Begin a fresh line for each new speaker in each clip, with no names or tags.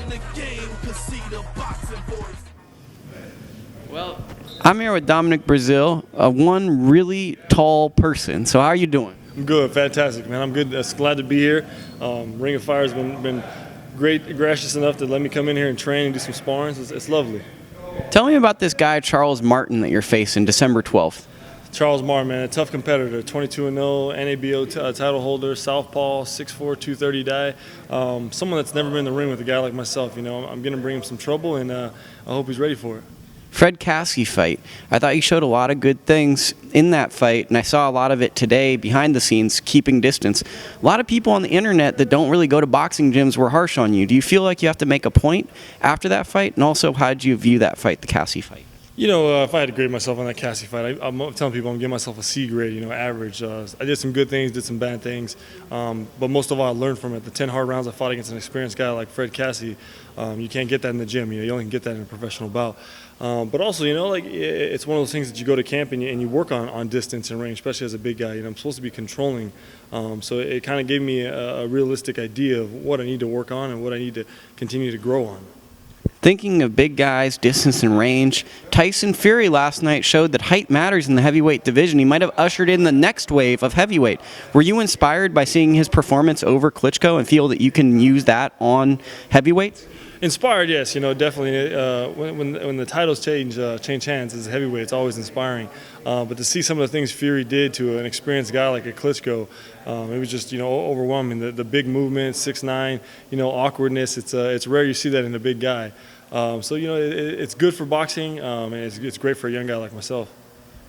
the game, cause see the boxing voice.
Well, I'm here with Dominic Breazeale, one really tall person. So how are you doing?
I'm good, fantastic, man. I'm good. Glad to be here. Ring of Fire has been great, gracious enough to let me come in here and train and do some sparring. It's lovely.
Tell me about this guy, Charles Martin, that you're facing December 12th.
Charles Martin, man, a tough competitor, 22-0, NABO title holder, southpaw, 6'4", 230 guy. Someone that's never been in the ring with a guy like myself. You know, I'm going to bring him some trouble, and I hope he's ready for it.
Fred Cassie fight. I thought you showed a lot of good things in that fight, and I saw a lot of it today behind the scenes, keeping distance. A lot of people on the internet that don't really go to boxing gyms were harsh on you. Do you feel like you have to make a point after that fight? And also, how did you view that fight, the Cassie fight?
You know, if I had to grade myself on that Cassie fight, I'm telling people I'm giving myself a C grade, you know, average. I did some good things, did some bad things, but most of all, I learned from it. The 10 hard rounds I fought against an experienced guy like Fred Cassie, you can't get that in the gym. You know, you only can get that in a professional bout. But also, you know, like it's one of those things that you go to camp and you work on distance and range, especially as a big guy. You know, I'm supposed to be controlling, so it kind of gave me a realistic idea of what I need to work on and what I need to continue to grow on.
Thinking of big guys, distance and range, Tyson Fury last night showed that height matters in the heavyweight division. He might have ushered in the next wave of heavyweight. Were you inspired by seeing his performance over Klitschko and feel that you can use that on heavyweights?
Inspired, yes. You know, definitely. When the titles change hands as a heavyweight, it's always inspiring. But to see some of the things Fury did to an experienced guy like a Klitschko, it was just, you know, overwhelming. The big movement, 6'9", you know, awkwardness. It's rare you see that in a big guy. So you know, it's good for boxing, and it's great for a young guy like myself.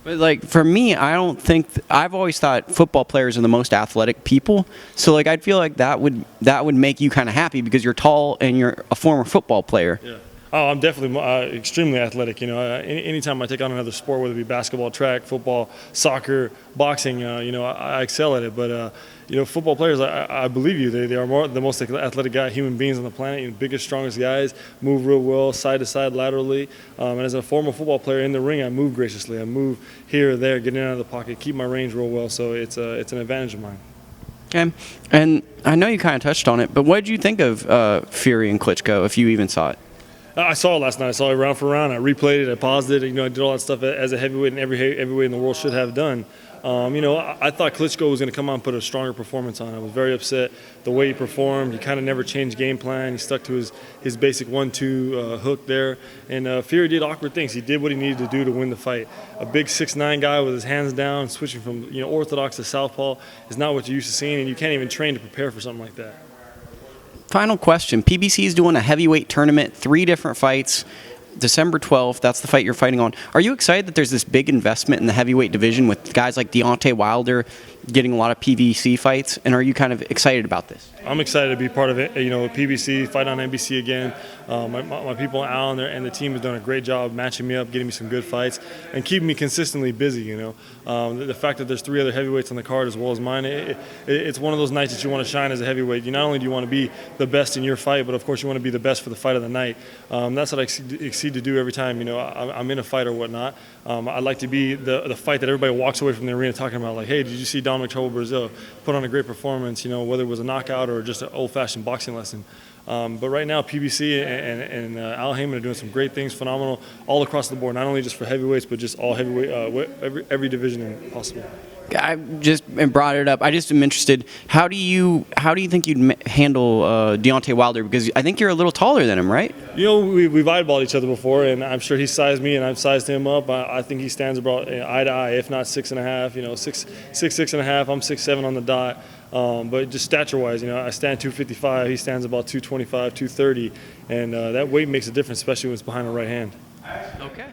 But like for me, I don't think I've always thought football players are the most athletic people. So like I'd feel like that would make you kind of happy because you're tall and you're a former football player.
Yeah. Oh, I'm definitely extremely athletic. You know, anytime I take on another sport, whether it be basketball, track, football, soccer, boxing, you know, I excel at it. But you know, football players, I believe you. They are the most athletic human beings on the planet. You know, biggest, strongest guys, move real well, side to side, laterally. And as a former football player in the ring, I move graciously. I move here or there, get in and out of the pocket, keep my range real well. So it's an advantage of mine.
Okay, and I know you kind of touched on it, but what did you think of Fury and Klitschko, if you even saw it?
I saw it last night. I saw it round for round. I replayed it. I paused it. You know, I did all that stuff as a heavyweight, and every heavyweight in the world should have done. You know, I thought Klitschko was going to come out and put a stronger performance on. I was very upset the way he performed. He kind of never changed game plan. He stuck to his basic 1-2 hook there. And Fury did awkward things. He did what he needed to do to win the fight. A big 6'9" guy with his hands down, switching from, you know, orthodox to southpaw is not what you're used to seeing, and you can't even train to prepare for something like that.
Final question. PBC is doing a heavyweight tournament, 3 different fights, December 12th. That's the fight you're fighting on. Are you excited that there's this big investment in the heavyweight division with guys like Deontay Wilder getting a lot of PBC fights? And are you kind of excited about this?
I'm excited to be part of it. You know, PBC, fight on NBC again. My people, Al and the team have done a great job matching me up, getting me some good fights, and keeping me consistently busy, you know. The fact that there's 3 other heavyweights on the card as well as mine, it's one of those nights that you want to shine as a heavyweight. You not only do you want to be the best in your fight, but of course you want to be the best for the fight of the night. That's what I exceed to do every time, you know, I'm in a fight or whatnot. I'd like to be the fight that everybody walks away from the arena talking about, like, hey, did you see Dominic Breazeale put on a great performance, you know, whether it was a knockout or just an old-fashioned boxing lesson. But right now, PBC and Al Heyman are doing some great things, phenomenal, all across the board, not only just for heavyweights, but just all heavyweight, every division possible.
I just brought it up. I just am interested. How do you think you'd handle Deontay Wilder? Because I think you're a little taller than him, right?
You know, we've eyeballed each other before, and I'm sure he sized me, and I've sized him up. I think he stands about eye to eye, if not 6.5. You know, 6'6.5". I'm 6'7" on the dot. But just stature-wise, you know, I stand 255. He stands about 225, 230, and that weight makes a difference, especially when it's behind the right hand.
Okay.